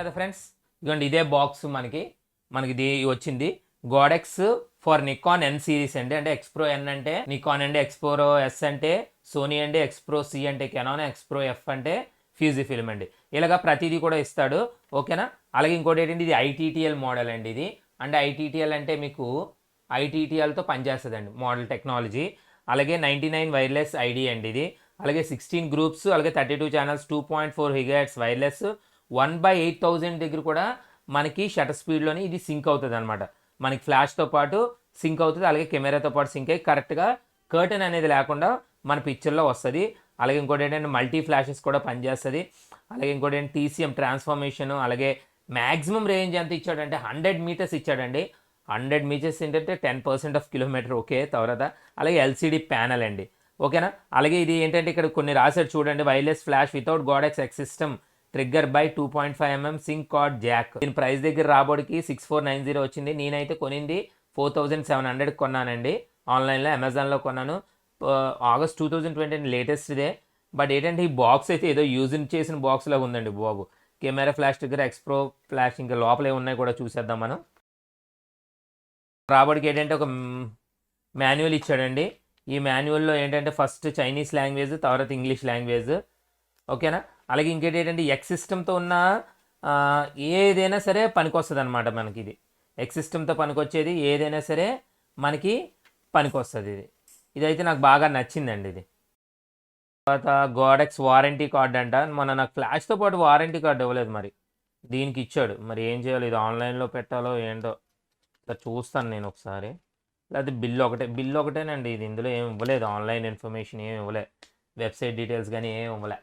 కదా ఫ్రెండ్స్, ఇదిగోండి ఇదే బాక్స్ మనకి ఇది వచ్చింది. Godox for Nikon N series అండి. అంటే Xpro-N అంటే నికాన్ అండి, Xpro-S అంటే సోనీ అండి, Xpro-C అంటే కెనాన్, Xpro-F అంటే ఫ్యూజీ ఫిల్మ్ అండి. ఇలాగా ప్రతిదీ కూడా ఇస్తాడు. ఓకేనా. అలాగే ఇంకోటి ఏంటంటే ఇది I-ttl మోడల్ అండి. ఇది అంటే I-ttl అంటే మీకు I-ttl తో పనిచేస్తుందండి మోడల్ టెక్నాలజీ. అలాగే 99 వైర్లెస్ ఐడి అండి ఇది. అలాగే 16 గ్రూప్స్, అలాగే 32 ఛానల్స్, 2.4 GHz వైర్లెస్, 1/8000 దగ్గర కూడా మనకి షటర్ స్పీడ్లోని ఇది సింక్ అవుతుంది అనమాట. మనకి ఫ్లాష్తో పాటు సింక్ అవుతుంది, అలాగే కెమెరాతో పాటు సింక్ అయ్యి కరెక్ట్గా కర్టన్ అనేది లేకుండా మన పిక్చర్లో వస్తుంది. అలాగే ఇంకోటి ఏంటంటే మల్టీ ఫ్లాషెస్ కూడా పనిచేస్తుంది. అలాగే ఇంకోటి ఏంటంటే TCM ట్రాన్స్ఫర్మేషన్, అలాగే మ్యాక్సిమం రేంజ్ ఎంత ఇచ్చాడంటే 100 మీటర్స్ ఇచ్చాడండి. 100 మీటర్స్ ఏంటంటే 10% ఆఫ్ కిలోమీటర్. ఓకే తర్వాత అలాగే LCD ప్యానల్ అండి. ఓకేనా. అలాగే ఇది ఏంటంటే ఇక్కడ కొన్ని రాశాడు చూడండి, wireless flash without Godox X system trigger by 2.5mm sync cord jack. దీని ప్రైస్ దగ్గర రాబోడికి 6490 వచ్చింది. నేనైతే కొనింది 4700 కొన్నానండి. ఆన్లైన్లో అమెజాన్లో కొన్నాను. ఆగస్ట్ 2020 లేటెస్ట్ ఇదే. బట్ ఏంటంటే ఈ బాక్స్ అయితే ఏదో యూజ్ చేసిన బాక్స్ లాగా ఉందండి బాబు. కెమెరా ఫ్లాష్ ట్రిగ్గర్, ఎక్స్ప్రో ఫ్లాష్, ఇంకా లోపల ఏమున్నాయి కూడా చూసేద్దాం మనం. రాబడికి ఏంటంటే ఒక మాన్యువల్ ఇచ్చాడండి. ఈ మాన్యువల్లో ఏంటంటే ఫస్ట్ చైనీస్ లాంగ్వేజ్, తర్వాత ఇంగ్లీష్ లాంగ్వేజ్. ఓకేనా. అలాగే ఇంకేంటి ఏంటంటే ఎక్స్ సిస్టమ్తో ఉన్న ఏదైనా సరే పనికొస్తుంది అనమాట. మనకి ఇది ఎక్స్ సిస్టమ్తో పనికొచ్చేది ఏదైనా సరే మనకి పనికొస్తుంది. ఇదైతే నాకు బాగా నచ్చిందండి. ఇది తర్వాత గోడెక్స్ వారంటీ కార్డ్ అంట. మన నాకు ఫ్లాష్తో పాటు వారంటీ కార్డు ఇవ్వలేదు, మరి దీనికి ఇచ్చాడు. మరి ఏం చేయాలి, ఇది ఆన్లైన్లో పెట్టాలో ఏంటో చూస్తాను నేను ఒకసారి. లేకపోతే బిల్లు ఒకటేనండి ఇది. ఇందులో ఏమి ఇవ్వలేదు, ఆన్లైన్ ఇన్ఫర్మేషన్ ఏమి ఇవ్వలేదు, వెబ్సైట్ డీటెయిల్స్ కానీ ఏమి ఇవ్వలే.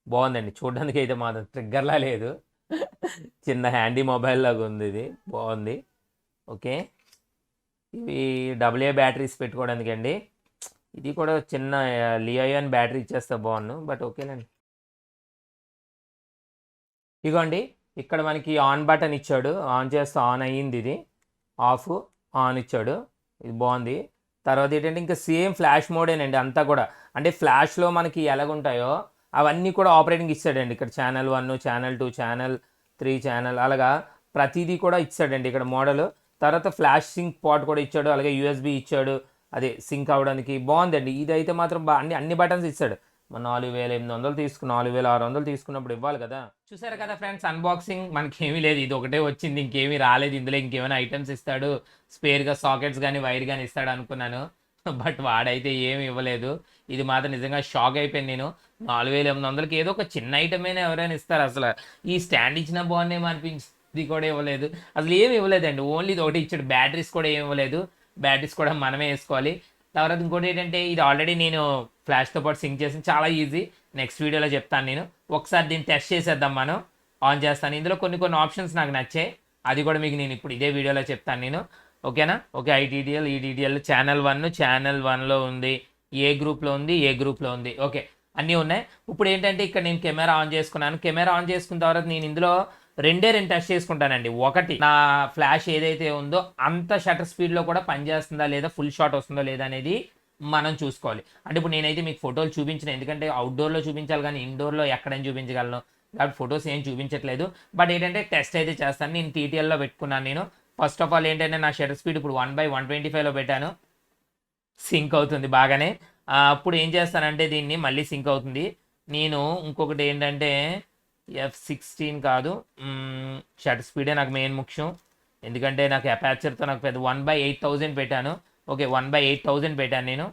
బాగుందండి చూడడానికి అయితే మాత్రం ట్రిగ్గర్లా లేదు, చిన్న హ్యాండీ మొబైల్ లాగా ఉంది. ఇది బాగుంది. ఓకే. ఇవి AA బ్యాటరీస్ పెట్టుకోవడానికి అండి. ఇది కూడా చిన్న లియోయాన్ బ్యాటరీ ఇచ్చేస్తే బాగుండు, బట్ ఓకేనండి. ఇగోండి ఇక్కడ మనకి ఆన్ బటన్ ఇచ్చాడు. ఆన్ చేస్తే ఆన్ అయ్యింది, ఇది ఆఫ్ ఆన్ ఇచ్చాడు. ఇది బాగుంది. తర్వాత ఏంటంటే ఇంకా సేమ్ ఫ్లాష్ మోడేనండి అంతా కూడా. అంటే ఫ్లాష్లో మనకి ఎలాగుంటాయో అవన్నీ కూడా ఆపరేటింగ్ ఇచ్చాడండి. ఇక్కడ ఛానల్ 1, ఛానల్ 2, ఛానల్ 3, ఛానల్ అలాగా ప్రతిదీ కూడా ఇచ్చాడండి ఇక్కడ మోడల్. తర్వాత ఫ్లాష్ సింక్ పాట్ కూడా ఇచ్చాడు, అలాగే USB ఇచ్చాడు, అదే సింక్ అవ్వడానికి. బాగుందండి. ఇదైతే మాత్రం అన్ని బటన్స్ ఇచ్చాడు. 4800 తీసుకుని 4600 తీసుకున్నప్పుడు ఇవ్వాలి కదా. చూసారు కదా ఫ్రెండ్స్, అన్బాక్సింగ్ మనకి ఏమీ లేదు, ఇది ఒకటే వచ్చింది, ఇంకేమీ రాలేదు. ఇందులో ఇంకేమైనా ఐటమ్స్ ఇస్తాడు, స్పేర్గా సాకెట్స్ కానీ వైర్ కానీ ఇస్తాడు అనుకున్నాను, బట్ వాడైతే ఏమి ఇవ్వలేదు. ఇది మాత్రం నిజంగా షాక్ అయిపోయింది నేను. 4800కి ఏదో ఒక చిన్న ఐటమ్ అయినా ఎవరైనా ఇస్తారు. అసలు ఈ స్టాండ్ ఇచ్చినా బాగున్నాయేమో అనిపించింది, కూడా ఇవ్వలేదు. అసలు ఏమి ఇవ్వలేదండి, ఓన్లీ ఇది ఒకటి ఇచ్చాడు. బ్యాటరీస్ కూడా ఏమి ఇవ్వలేదు, బ్యాటరీస్ కూడా మనమే వేసుకోవాలి. తర్వాత ఇంకోటి ఏంటంటే ఇది ఆల్రెడీ నేను ఫ్లాష్తో పాటు సింక్ చేసి చాలా ఈజీ, నెక్స్ట్ వీడియోలో చెప్తాను నేను. ఒకసారి దీన్ని టెస్ట్ చేసేద్దాం మనం. ఆన్ చేస్తాను. ఇందులో కొన్ని ఆప్షన్స్ నాకు నచ్చాయి, అది కూడా మీకు నేను ఇప్పుడు ఇదే వీడియోలో చెప్తాను నేను. ఓకేనా. ఓకే. I-ttl ఛానల్ 1, ఛానల్ 1లో ఉంది, ఏ గ్రూప్లో ఉంది, ఏ గ్రూప్లో ఉంది. ఓకే, అన్నీ ఉన్నాయి. ఇప్పుడు ఏంటంటే ఇక్కడ నేను కెమెరా ఆన్ చేసుకున్నాను. కెమెరా ఆన్ చేసుకున్న తర్వాత నేను ఇందులో రెండు టెస్ట్ చేసుకుంటానండి. ఒకటి, నా ఫ్లాష్ ఏదైతే ఉందో అంత షటర్ స్పీడ్లో కూడా పనిచేస్తుందా లేదా, ఫుల్ షాట్ వస్తుందో లేదా అనేది మనం చూసుకోవాలి. అంటే ఇప్పుడు నేనైతే మీకు ఫోటోలు చూపించిన, ఎందుకంటే అవుట్డోర్లో చూపించాలి కానీ ఇండోర్లో ఎక్కడైనా చూపించగలను కాబట్టి ఫొటోస్ ఏం చూపించట్లేదు. బట్ ఏంటంటే టెస్ట్ అయితే చేస్తాను. నేను TTLలో పెట్టుకున్నాను నేను. ఫస్ట్ ఆఫ్ ఆల్ ఏంటంటే నా షటర్ స్పీడ్ ఇప్పుడు 1/125లో పెట్టాను, సింక్ అవుతుంది బాగానే. అప్పుడు ఏం చేస్తానంటే దీన్ని మళ్ళీ సింక్ అవుతుంది. నేను ఇంకొకటి ఏంటంటే F16 కాదు, షటర్ స్పీడే నాకు మెయిన్ ముఖ్యం, ఎందుకంటే నాకు అపాచర్తో నాకు పెద్ద 1/8000 పెట్టాను. ఓకే, 1/8000 పెట్టాను నేను,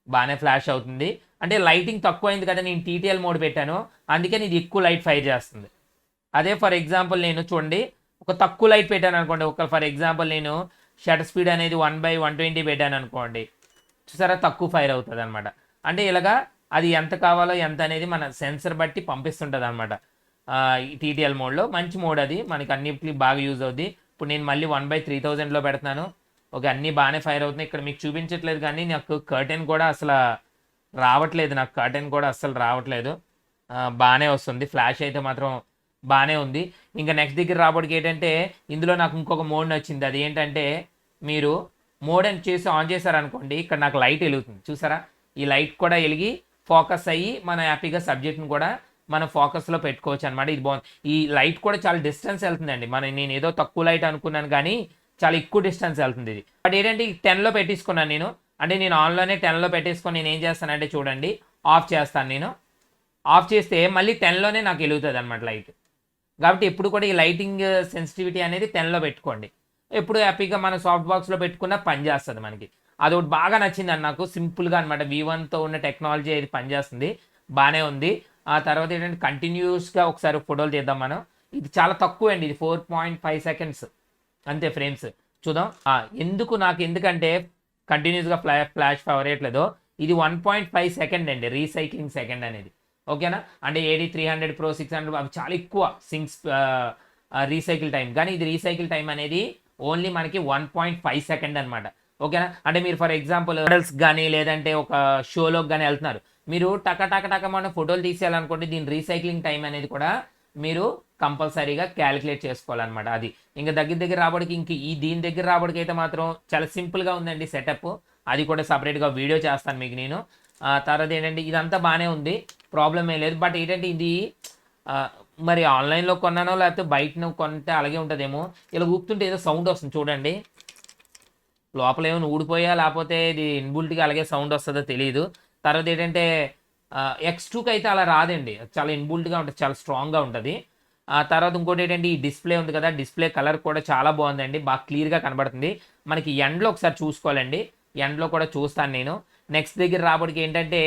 బాగానే ఫ్లాష్ అవుతుంది. అంటే లైటింగ్ తక్కువైంది కదా, నేను TTL మోడ్ పెట్టాను, అందుకని ఇది ఎక్కువ లైట్ ఫైర్ చేస్తుంది. అదే ఫర్ ఎగ్జాంపుల్ నేను చూడండి ఒక తక్కువ లైట్ పెట్టాను అనుకోండి, ఒక ఫర్ ఎగ్జాంపుల్ నేను షటర్ స్పీడ్ అనేది 1/120 పెట్టాను అనుకోండి, చూసారా తక్కువ ఫైర్ అవుతుంది అనమాట. అంటే ఇలాగా అది ఎంత కావాలో ఎంత అనేది మన సెన్సర్ బట్టి పంపిస్తుంటుంది అనమాట. TTL మోడ్లో మంచి మోడ్ అది, మనకి అన్నిటికీ బాగా యూజ్ అవుద్ది. ఇప్పుడు నేను మళ్ళీ 1/3000లో పెడుతున్నాను. ఓకే, అన్నీ బాగానే ఫైర్ అవుతున్నాయి. ఇక్కడ మీకు చూపించట్లేదు కానీ నాకు కర్టెన్ కూడా అసలు రావట్లేదు, నాకు కర్టెన్ కూడా అస్సలు రావట్లేదు, బాగానే వస్తుంది. ఫ్లాష్ అయితే మాత్రం బాగానే ఉంది. ఇంకా నెక్స్ట్ దగ్గర రాబడికి ఏంటంటే ఇందులో నాకు ఇంకొక మోడ్ నచ్చింది. అది ఏంటంటే మీరు మోడ్ అని చేసి ఆన్ చేశారనుకోండి, ఇక్కడ నాకు లైట్ వెలుగుతుంది చూసారా, ఈ లైట్ కూడా వెలిగి ఫోకస్ అయ్యి మన హ్యాపీగా సబ్జెక్ట్ని కూడా మనం ఫోకస్లో పెట్టుకోవచ్చు అనమాట. ఇది బాగుంది. ఈ లైట్ కూడా చాలా డిస్టెన్స్ వెళ్తుందండి. నేను ఏదో తక్కువ లైట్ అనుకున్నాను కానీ చాలా ఎక్కువ డిస్టెన్స్ వెళ్తుంది ఇది. బట్ ఏంటంటే 10లో పెట్టేసుకున్నాను నేను. అంటే నేను ఆన్లోనే 10లో పెట్టేసుకొని నేను ఏం చేస్తానంటే చూడండి, ఆఫ్ చేస్తాను నేను. ఆఫ్ చేస్తే మళ్ళీ 10లోనే నాకు వెలుగుతుంది అనమాట లైట్. కాబట్టి ఎప్పుడు కూడా ఈ లైటింగ్ సెన్సిటివిటీ అనేది 10లో పెట్టుకోండి. ఎప్పుడు హ్యాపీగా మన సాఫ్ట్ బాక్స్లో పెట్టుకున్న పని చేస్తుంది మనకి. అదొకటి బాగా నచ్చిందండి నాకు. సింపుల్గా అనమాట. V1తో ఉన్న టెక్నాలజీ ఇది పనిచేస్తుంది, బాగానే ఉంది. ఆ తర్వాత ఏంటంటే కంటిన్యూస్గా ఒకసారి ఫోటోలు తీద్దాం మనం. ఇది చాలా తక్కువ అండి, ఇది 4.5 సెకండ్స్ అంతే ఫ్రేమ్స్. చూద్దాం ఎందుకంటే కంటిన్యూస్గా ఫ్లాష్ అవ్వట్లేదో. ఇది 1.5 సెకండ్ అండి రీసైక్లింగ్ సెకండ్ అనేది. ఓకేనా, అంటే AD 300 Pro 600 అవి చాలా ఎక్కువ రీసైకిల్ టైం. కానీ ఇది రీసైకిల్ టైం అనేది ఓన్లీ మనకి 1.5 సెకండ్ అనమాట. ఓకేనా, అంటే మీరు ఫర్ ఎగ్జాంపుల్ మోడల్స్ కానీ లేదంటే ఒక షోలోకి కానీ వెళ్తున్నారు, మీరు టక మనం ఫోటోలు తీసేయాలనుకోండి, దీని రీసైక్లింగ్ టైం అనేది కూడా మీరు కంపల్సరీగా క్యాలిక్యులేట్ చేసుకోవాలన్నమాట. అది ఇంకా దగ్గర రాబడికి దీని దగ్గర రాబడికి అయితే మాత్రం చాలా సింపుల్గా ఉందండి సెటప్. అది కూడా సపరేట్గా వీడియో చేస్తాను మీకు నేను. తర్వాత ఏంటంటే ఇదంతా బాగానే ఉంది, ప్రాబ్లం ఏం లేదు. బట్ ఏంటంటే ఇది మరి ఆన్లైన్లో కొన్నానో లేకపోతే బయట కొంటే అలాగే ఉంటుందేమో. ఇలా ఊపుతుంటే ఏదో సౌండ్ వస్తుంది చూడండి. లోపల ఏమైనా ఊడిపోయా లేకపోతే ఇది ఇన్బుల్ట్గా అలాగే సౌండ్ వస్తుందో తెలియదు. తర్వాత ఏంటంటే X2కి అయితే అలా రాదండి, చాలా ఇన్బుల్ట్గా ఉంటుంది, చాలా స్ట్రాంగ్గా ఉంటుంది. తర్వాత ఇంకోటి ఏంటంటే ఈ డిస్ప్లే ఉంది కదా, డిస్ప్లే కలర్ కూడా చాలా బాగుందండి, బాగా క్లియర్గా కనబడుతుంది. మనకి ఎండ్లో ఒకసారి చూసుకోవాలండి, ఎండ్లో కూడా చూస్తాను నేను. నెక్స్ట్ దగ్గర రాబడికి ఏంటంటే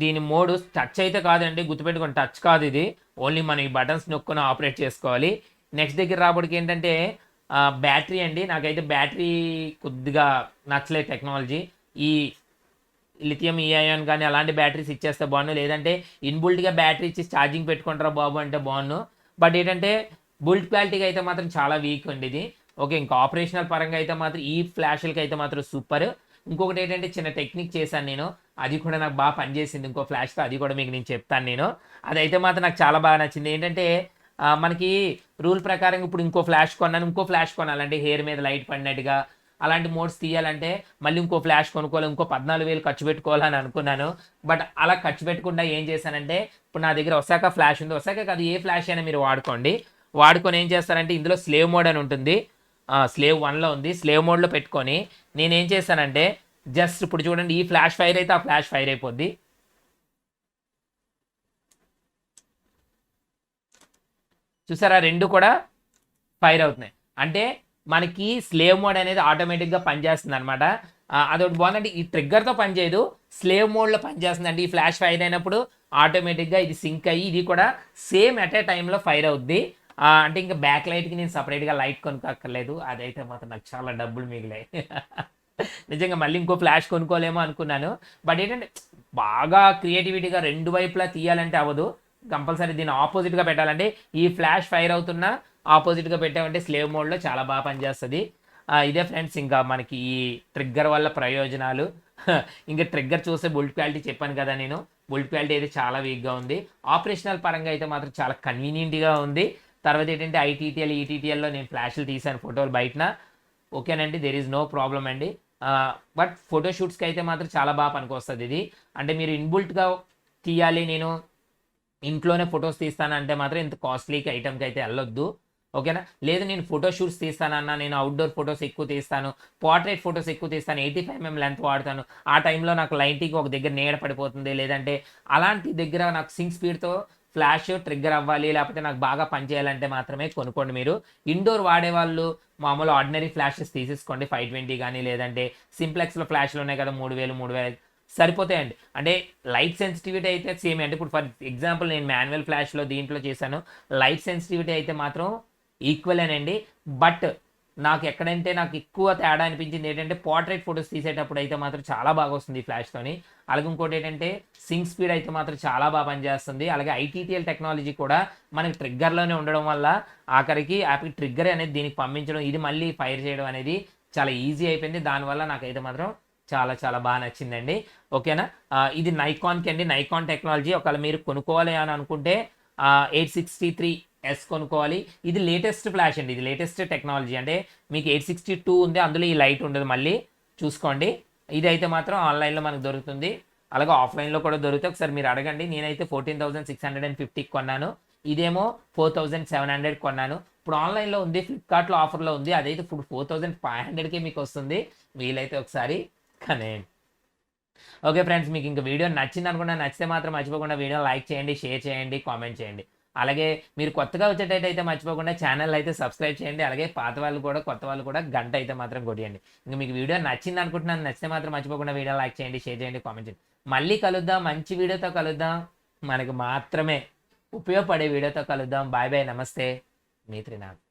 దీని మోడ్ టచ్ అయితే కాదండి, గుర్తుపెట్టుకోండి, టచ్ కాదు ఇది. ఓన్లీ మనం ఈ బటన్స్ నొక్కుని ఆపరేట్ చేసుకోవాలి. నెక్స్ట్ దగ్గర రాబడికి ఏంటంటే బ్యాటరీ అండి. నాకైతే బ్యాటరీ కొద్దిగా నచ్చలేదు టెక్నాలజీ. ఈ లిథియం ఇయాన్ కానీ అలాంటి బ్యాటరీస్ ఇచ్చేస్తే బాగుండు, లేదంటే ఇన్బుల్ట్గా బ్యాటరీ ఇచ్చి ఛార్జింగ్ పెట్టుకుంటారా బాబు అంటే బాగుండు. బట్ ఏంటంటే బుల్ట్ క్వాలిటీగా అయితే మాత్రం చాలా వీక్ అండి ఇది. ఓకే, ఇంకా ఆపరేషనల్ పరంగా అయితే మాత్రం ఈ ఫ్లాష్లకి అయితే మాత్రం సూపర్. ఇంకొకటి ఏంటంటే చిన్న టెక్నిక్ చేశాను నేను, అది కూడా నాకు బాగా పనిచేసింది ఇంకో ఫ్లాష్తో, అది కూడా మీకు నేను చెప్తాను నేను. అదైతే మాత్రం నాకు చాలా బాగా నచ్చింది. ఏంటంటే మనకి రూల్ ప్రకారం ఇప్పుడు ఇంకో ఫ్లాష్ కొనాలంటే హెయిర్ మీద లైట్ పడినట్టుగా అలాంటి మోడ్స్ తీయాలంటే మళ్ళీ ఇంకో ఫ్లాష్ కొనుక్కోవాలి, ఇంకో 14,000 ఖర్చు పెట్టుకోవాలని అనుకున్నాను. బట్ అలా ఖర్చు పెట్టకుండా ఏం చేశానంటే, ఇప్పుడు నా దగ్గర ఒసాకా ఫ్లాష్ ఉంది. ఒసాకా కాదు, ఏ ఫ్లాష్ అయినా మీరు వాడుకొని ఏం చేస్తారంటే ఇందులో స్లేవ్ మోడ్ అని ఉంటుంది, స్లేవ్ 1లో ఉంది. స్లేవ్ మోడ్లో పెట్టుకొని నేనేం చేశానంటే జస్ట్ ఇప్పుడు చూడండి, ఈ ఫ్లాష్ ఫైర్ అయితే ఆ ఫ్లాష్ ఫైర్ అయిపోద్ది. చూసారా, రెండు కూడా ఫైర్ అవుతున్నాయి. అంటే మనకి స్లేవ్ మోడ్ అనేది ఆటోమేటిక్గా పనిచేస్తుంది అనమాట. అదొకటి బాగుందంటే ఈ ట్రిగ్గర్తో పనిచేయదు, స్లేవ్ మోడ్లో పనిచేస్తుంది. అంటే ఈ ఫ్లాష్ ఫైర్ అయినప్పుడు ఆటోమేటిక్గా ఇది సింక్ అయ్యి ఇది కూడా సేమ్ ఎట్ ఏ టైంలో ఫైర్ అవుద్ది. అంటే ఇంకా బ్యాక్ లైట్కి నేను సపరేట్గా లైట్ కొనుక్కోక్కర్లేదు. అదైతే మాత్రం నాకు చాలా డబ్బులు మిగిలాయి. నిజంగా మళ్ళీ ఇంకో ఫ్లాష్ కొనుక్కోలేమో అనుకున్నాను. బట్ ఏంటంటే బాగా క్రియేటివిటీగా రెండు వైపులా తీయాలంటే అవ్వదు, కంపల్సరీ దీన్ని ఆపోజిట్గా పెట్టాలంటే ఈ ఫ్లాష్ ఫైర్ అవుతున్నా ఆపోజిట్గా పెట్టామంటే స్లేవ్ మోడ్లో చాలా బాగా పనిచేస్తుంది. ఇదే ఫ్రెండ్స్ ఇంకా మనకి ఈ ట్రిగ్గర్ వల్ల ప్రయోజనాలు. ఇంకా ట్రిగ్గర్ చూస్తే బుల్ట్ క్వాలిటీ చెప్పాను కదా నేను, బుల్ట్ క్వాలిటీ అయితే చాలా వీక్గా ఉంది. ఆపరేషనల్ పరంగా అయితే మాత్రం చాలా కన్వీనియంట్గా ఉంది. తర్వాత ఏంటంటే I-ttl ఈ-ttl నేను ఫ్లాష్లు తీసాను ఫోటోలు బయటన. ఓకేనండి, దెర్ ఈజ్ నో ప్రాబ్లం అండి. బట్ ఫోటోషూట్స్కి అయితే మాత్రం చాలా బాగా పనికొస్తుంది ఇది. అంటే మీరు ఇన్బుల్ట్గా తీయాలి, నేను ఇంట్లోనే ఫొటోస్ తీస్తానంటే మాత్రం ఇంత కాస్ట్లీకి ఐటమ్కి అయితే వెళ్ళొద్దు. ఓకేనా, లేదు నేను ఫోటోషూట్స్ తీస్తానన్నా, నేను అవుట్డోర్ ఫొటోస్ ఎక్కువ తీస్తాను, పోర్ట్రేట్ ఫొటోస్ ఎక్కువ తీస్తాను, 85mm లెంత్ వాడతాను, ఆ టైంలో నాకు లైటింగ్ ఒక దగ్గర నీడ పడిపోతుంది, లేదంటే అలాంటి దగ్గర నాకు సింక్ స్పీడ్తో ఫ్లాష్ ట్రిగ్గర్ అవ్వాలి, లేకపోతే నాకు బాగా పనిచేయాలంటే మాత్రమే కొనుక్కోండి మీరు. ఇండోర్ వాడేవాళ్ళు మామూలు ఆర్డినరీ ఫ్లాషెస్ తీసేసుకోండి, 520 కానీ లేదంటే సింప్లెక్స్లో ఫ్లాష్లు ఉన్నాయి కదా 3,000 సరిపోతాయండి. అంటే లైట్ సెన్సిటివిటీ అయితే సేమ్. అంటే ఇప్పుడు ఫర్ ఎగ్జాంపుల్ నేను మాన్యువల్ ఫ్లాష్లో దీంట్లో చేశాను, లైట్ సెన్సిటివిటీ అయితే మాత్రం ఈక్వలేనండి. బట్ నాకు ఎక్కడంటే నాకు ఎక్కువ తేడా అనిపించింది ఏంటంటే పోర్ట్రేట్ ఫొటోస్ తీసేటప్పుడు అయితే మాత్రం చాలా బాగా వస్తుంది ఈ ఫ్లాష్తోని. అలాగే ఇంకోటి ఏంటంటే సింక్ స్పీడ్ అయితే మాత్రం చాలా బాగా పనిచేస్తుంది. అలాగే I-ttl టెక్నాలజీ కూడా మనకి ట్రిగ్గర్లోనే ఉండడం వల్ల ఆఖరికి ట్రిగ్గర్ అనేది దీనికి పంపించడం, ఇది మళ్ళీ ఫైర్ చేయడం అనేది చాలా ఈజీ అయిపోయింది. దానివల్ల నాకైతే మాత్రం చాలా చాలా బాగా నచ్చిందండి. ఓకేనా, ఇది నైకాన్కి అండి, నైకాన్ టెక్నాలజీ. ఒకవేళ మీరు కొనుక్కోవాలి అని అనుకుంటే 863S కొనుక్కోవాలి. ఇది లేటెస్ట్ ఫ్లాష్ అండి, ఇది లేటెస్ట్ టెక్నాలజీ. అంటే మీకు 862 ఉంది, అందులో ఈ లైట్ ఉండదు, మళ్ళీ చూసుకోండి. ఇది అయితే మాత్రం ఆన్లైన్లో మనకు దొరుకుతుంది. అలాగే ఆఫ్లైన్లో కూడా దొరికితే ఒకసారి మీరు అడగండి. నేనైతే 14,650 కొన్నాను, ఇదేమో 4,700 కొన్నాను. ఇప్పుడు ఆన్లైన్లో ఉంది, ఫ్లిప్కార్ట్లో ఆఫర్లో ఉంది, అదైతే ఇప్పుడు 4,500కే మీకు వస్తుంది. వీలైతే ఒకసారి కనేయండి. ఓకే ఫ్రెండ్స్, మీకు ఇంకా వీడియో నచ్చింది అనుకున్నా, నచ్చితే మాత్రం మర్చిపోకుండా వీడియో లైక్ చేయండి, షేర్ చేయండి, కామెంట్ చేయండి. అలాగే మీరు కొత్తగా వచ్చేటట్టయితే మర్చిపోకుండా ఛానల్ అయితే సబ్స్క్రైబ్ చేయండి. అలాగే పాత వాళ్ళు కూడా కొత్త వాళ్ళు కూడా గంట అయితే మాత్రం కొట్టేయండి. ఇంకా మీకు వీడియో నచ్చింది అనుకుంటున్నాను, నచ్చితే మాత్రం మర్చిపోకుండా వీడియో లైక్ చేయండి, షేర్ చేయండి, కామెంట్ చేయండి. మళ్ళీ కలుద్దాం, మంచి వీడియోతో కలుద్దాం, మనకు మాత్రమే ఉపయోగపడే వీడియోతో కలుద్దాం. బాయ్ బాయ్, నమస్తే, మీ త్రినాథ్.